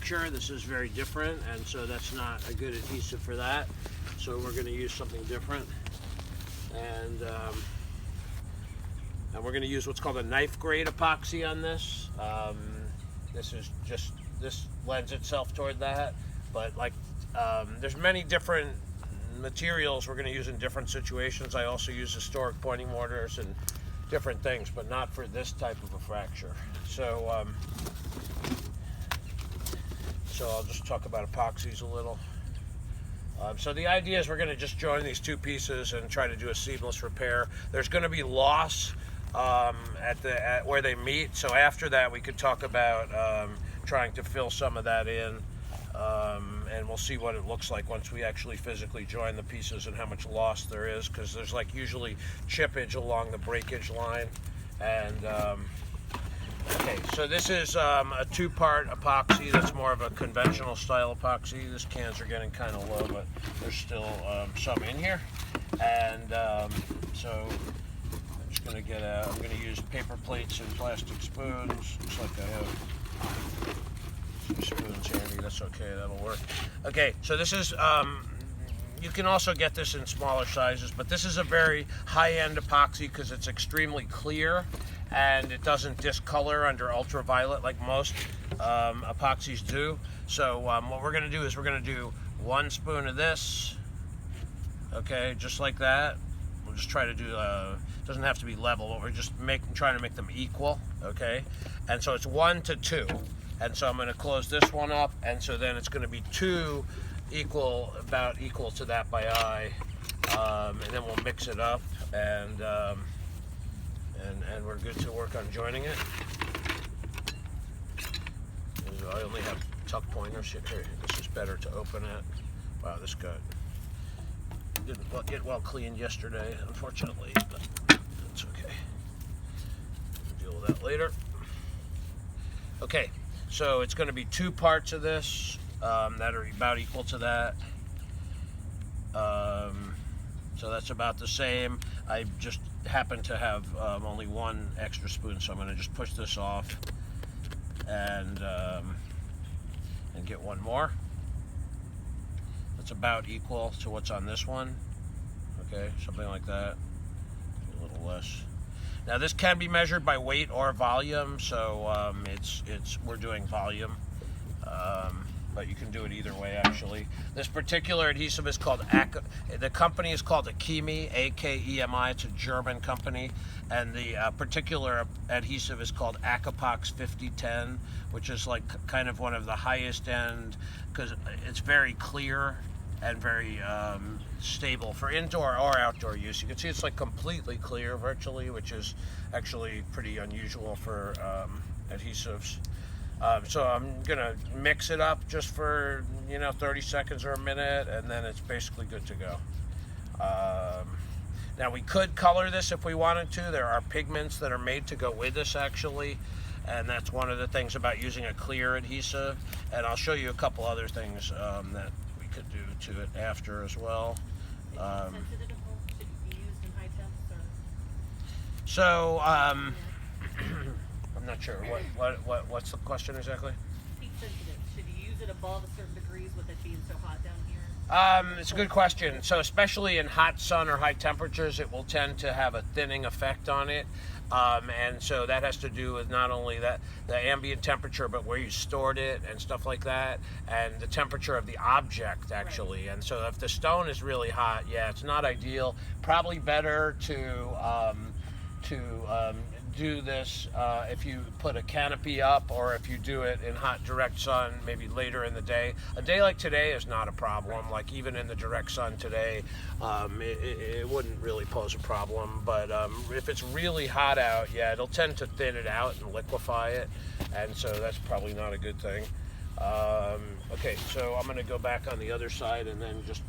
fracture. This is very different, and so that's not a good adhesive for that. So we're going to use something different, and we're going to use what's called a knife grade epoxy on this. This lends itself toward that, but like there's many different materials we're going to use in different situations. I also use historic pointing mortars and different things, but not for this type of a fracture. So I'll just talk about epoxies a little. So the idea is we're going to just join these two pieces and try to do a seamless repair. There's going to be loss at where they meet, so after that we could talk about trying to fill some of that in, and we'll see what it looks like once we actually physically join the pieces and how much loss there is, because there's like usually chippage along the breakage line. And okay, so this is a two-part epoxy. That's more of a conventional style epoxy. These cans are getting kind of low, but there's still some in here. And so I'm just going to get out. I'm going to use paper plates and plastic spoons. Looks like I have some spoons handy. That's okay. That'll work. Okay, so this is you can also get this in smaller sizes, but this is a very high-end epoxy because it's extremely clear and it doesn't discolor under ultraviolet like most epoxies do. So what we're going to do is we're going to do 1 spoon of this, okay, just like that. We'll just try to do, it doesn't have to be level, but we're just trying to make them equal, okay? And so it's 1 to 2. And so I'm going to close this one up, and so then it's going to be 2 about equal to that by eye, and then we'll mix it up, and we're good to work on joining it. I only have tuck pointers here. This is better to open it. Wow, this didn't get well cleaned yesterday, unfortunately, but that's okay. We'll deal with that later. Okay, so it's going to be 2 parts of this that are about equal to that. So that's about the same. I just happen to have only 1 extra spoon, so I'm going to just push this off and get 1 more. That's about equal to what's on this one. Okay, something like that. A little less. Now this can be measured by weight or volume, so we're doing volume, but you can do it either way actually. This particular adhesive is called the company is called Akemi, A-K-E-M-I. It's a German company, and the particular adhesive is called Akapox 5010, which is like kind of one of the highest end because it's very clear and very stable for indoor or outdoor use. You can see it's like completely clear virtually, which is actually pretty unusual for adhesives. So I'm gonna mix it up just for 30 seconds or a minute, and then it's basically good to go. Now we could color this if we wanted to. There are pigments that are made to go with this actually, and that's one of the things about using a clear adhesive. And I'll show you a couple other things that we could do to it after as well. So I'm not sure what's the question exactly. Heat sensitive. Should you use it above a certain degrees with it being so hot down here? It's a good question. So especially in hot sun or high temperatures, it will tend to have a thinning effect on it. And so that has to do with not only the ambient temperature, but where you stored it and stuff like that, and the temperature of the object actually. Right. And so if the stone is really hot, yeah, it's not ideal. Probably better to do this if you put a canopy up, or if you do it in hot direct sun maybe later in the day. A day like today is not a problem. Like even in the direct sun today, it wouldn't really pose a problem. But if it's really hot out, yeah, it'll tend to thin it out and liquefy it, and so that's probably not a good thing. Okay, so I'm going to go back on the other side and then just